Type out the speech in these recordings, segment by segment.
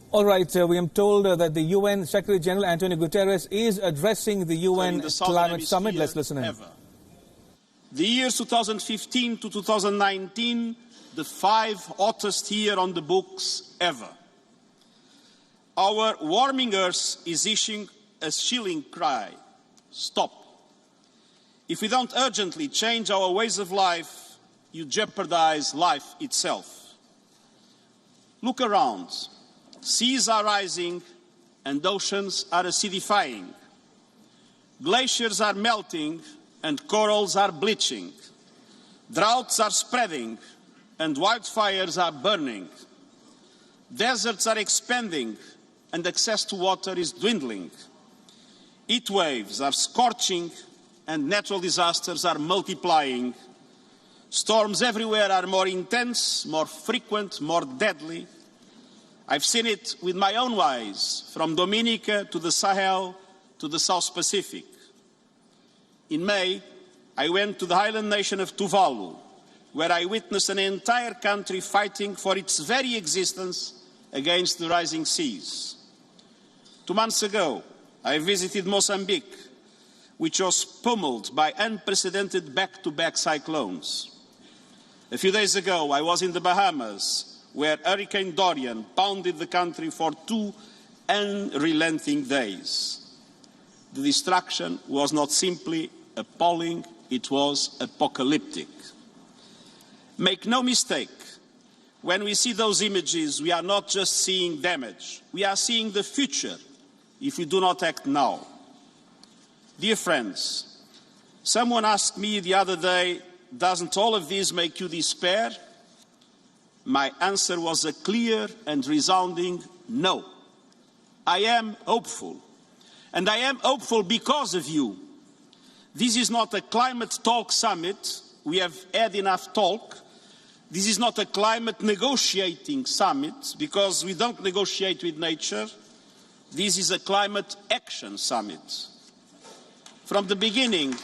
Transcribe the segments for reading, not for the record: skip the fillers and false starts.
All right, we am told that the UN Secretary General António Guterres is addressing the UN Climate Summit. Let's listen in. The years 2015 to 2019, the 5 hottest year on the books ever. Our warming Earth is issuing a chilling cry. Stop. If we don't urgently change our ways of life, you jeopardize life itself. Look around. Seas are rising and oceans are acidifying. Glaciers are melting and corals are bleaching. Droughts are spreading and wildfires are burning. Deserts are expanding and access to water is dwindling. Heat waves are scorching and natural disasters are multiplying. Storms everywhere are more intense, more frequent, more deadly. I've seen it with my own eyes, from Dominica to the Sahel to the South Pacific. In May, I went to the island nation of Tuvalu, where I witnessed an entire country fighting for its very existence against the rising seas. 2 months ago, I visited Mozambique, which was pummeled by unprecedented back-to-back cyclones. A few days ago, I was in the Bahamas, where Hurricane Dorian pounded the country for 2 unrelenting days. The destruction was not simply appalling, it was apocalyptic. Make no mistake, when we see those images, we are not just seeing damage, we are seeing the future if we do not act now. Dear friends, someone asked me the other day, doesn't all of this make you despair? My answer was a clear and resounding no. I am hopeful. And I am hopeful because of you. This is not a climate talk summit. We have had enough talk. This is not a climate negotiating summit because we don't negotiate with nature. This is a climate action summit. From the beginning,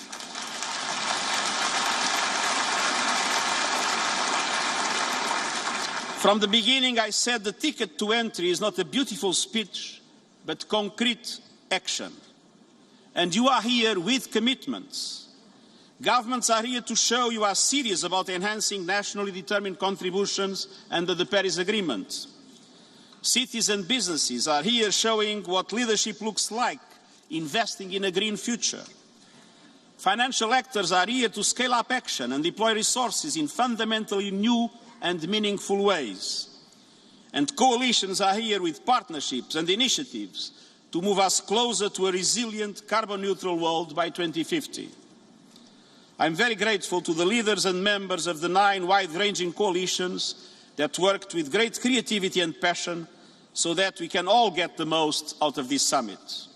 I said the ticket to entry is not a beautiful speech, but concrete action. And you are here with commitments. Governments are here to show you are serious about enhancing nationally determined contributions under the Paris Agreement. Cities and businesses are here showing what leadership looks like, investing in a green future. Financial actors are here to scale up action and deploy resources in fundamentally new and meaningful ways. And coalitions are here with partnerships and initiatives to move us closer to a resilient carbon-neutral world by 2050. I'm very grateful to the leaders and members of the 9 wide-ranging coalitions that worked with great creativity and passion so that we can all get the most out of this summit.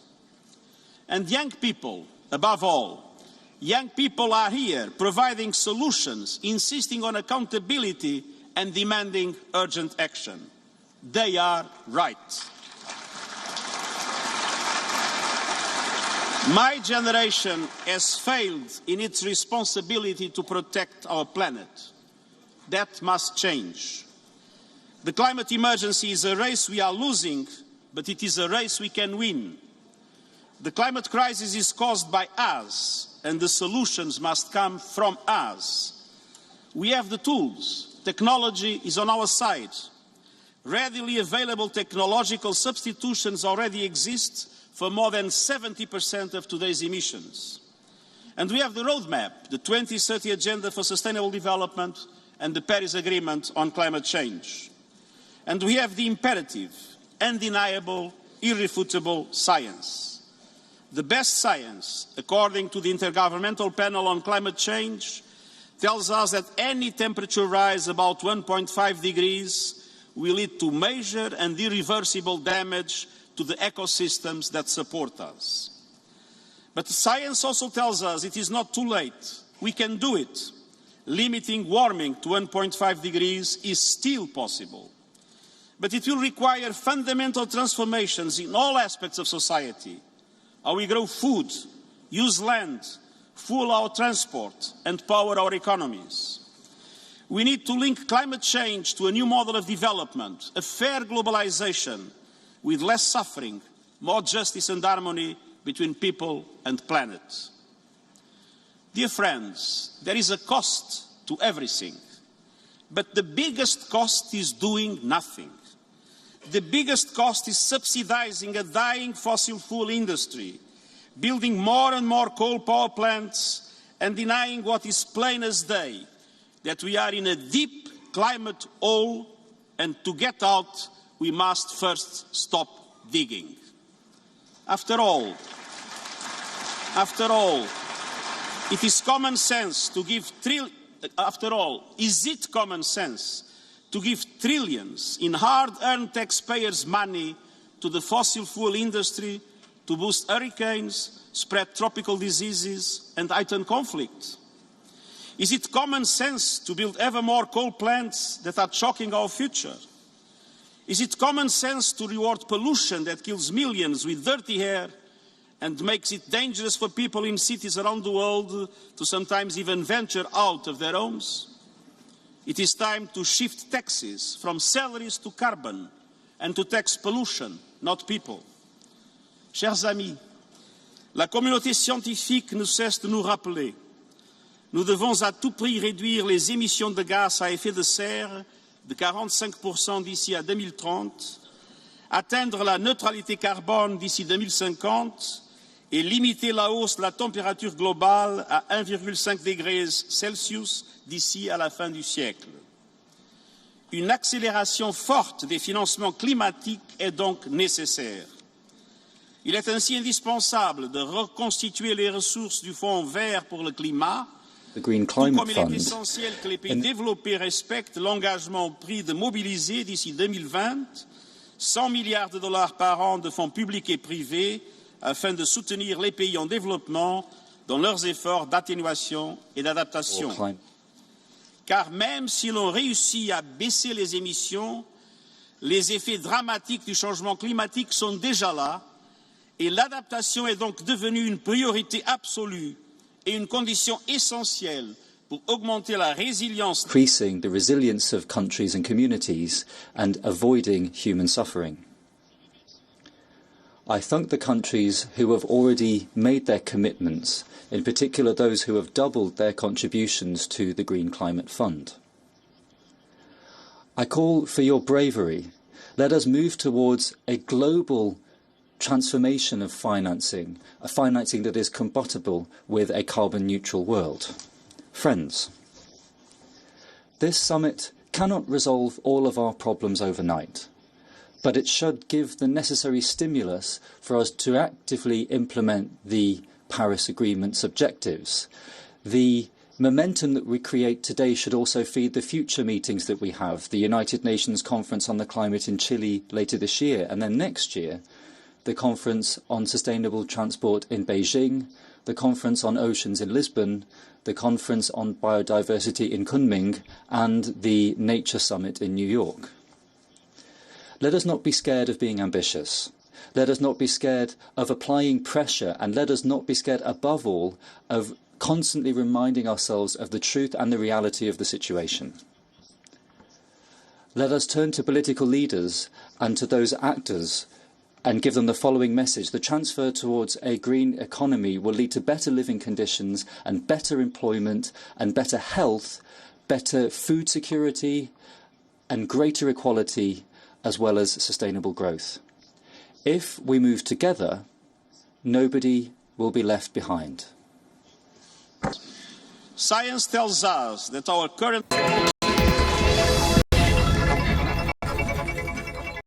And young people, above all, young people are here providing solutions, insisting on accountability and demanding urgent action. They are right. My generation has failed in its responsibility to protect our planet. That must change. The climate emergency is a race we are losing, but it is a race we can win. The climate crisis is caused by us, and the solutions must come from us. We have the tools. Technology is on our side. Readily available technological substitutions already exist for more than 70% of today's emissions. And we have the roadmap, the 2030 Agenda for Sustainable Development and the Paris Agreement on climate change. And we have the imperative, undeniable, irrefutable science. The best science, according to the Intergovernmental Panel on Climate Change, tells us that any temperature rise about 1.5 degrees will lead to major and irreversible damage to the ecosystems that support us. But science also tells us it is not too late. We can do it. Limiting warming to 1.5 degrees is still possible. But it will require fundamental transformations in all aspects of society. How we grow food, use land, fuel our transport and power our economies. We need to link climate change to a new model of development, a fair globalization, with less suffering, more justice and harmony between people and planet. Dear friends, there is a cost to everything, but the biggest cost is doing nothing. The biggest cost is subsidizing a dying fossil fuel industry, building more and more coal power plants, and denying what is plain as day, that we are in a deep climate hole, and to get out, we must first stop digging. After all, it is common sense to give is it common sense to give trillions in hard-earned taxpayers' money to the fossil fuel industry to boost hurricanes, spread tropical diseases and heighten conflict? Is it common sense to build ever more coal plants that are choking our future? Is it common sense to reward pollution that kills millions with dirty air and makes it dangerous for people in cities around the world to sometimes even venture out of their homes? It is time to shift taxes from salaries to carbon and to tax pollution, not people. Chers amis, la communauté scientifique ne cesse de nous rappeler: nous devons à tout prix réduire les émissions de gaz à effet de serre de 45% d'ici à 2030, atteindre la neutralité carbone d'ici 2050 et limiter la hausse de la température globale à 1,5 degrés Celsius d'ici à la fin du siècle. Une accélération forte des financements climatiques est donc nécessaire. Il est ainsi indispensable de reconstituer les ressources du Fonds vert pour le climat, the Green tout Climate comme il est Fund. essentiel que les pays développés respectent l'engagement pris de mobiliser d'ici 2020 100 milliards de dollars par an de fonds publics et privés afin de soutenir les pays en développement dans leurs efforts d'atténuation et d'adaptation. Car même si l'on réussit à baisser les émissions, les effets dramatiques du changement climatique sont déjà là et l'adaptation est donc devenue une priorité absolue et une condition essentielle pour augmenter la résilience. Increasing the resilience of countries and communities and avoiding human suffering. I thank the countries who have already made their commitments, in particular those who have doubled their contributions to the Green Climate Fund. I call for your bravery. Let us move towards a global transformation of financing, a financing that is compatible with a carbon-neutral world. Friends, this summit cannot resolve all of our problems overnight, but it should give the necessary stimulus for us to actively implement the Paris Agreement's objectives. The momentum that we create today should also feed the future meetings that we have, the United Nations Conference on the Climate in Chile later this year, and then next year, the Conference on Sustainable Transport in Beijing, the Conference on Oceans in Lisbon, the Conference on Biodiversity in Kunming, and the Nature Summit in New York. Let us not be scared of being ambitious. Let us not be scared of applying pressure, and let us not be scared, above all, of constantly reminding ourselves of the truth and the reality of the situation. Let us turn to political leaders and to those actors and give them the following message: the transfer towards a green economy will lead to better living conditions and better employment and better health, better food security and greater equality, as well as sustainable growth. If we move together, nobody will be left behind. Science tells us that our current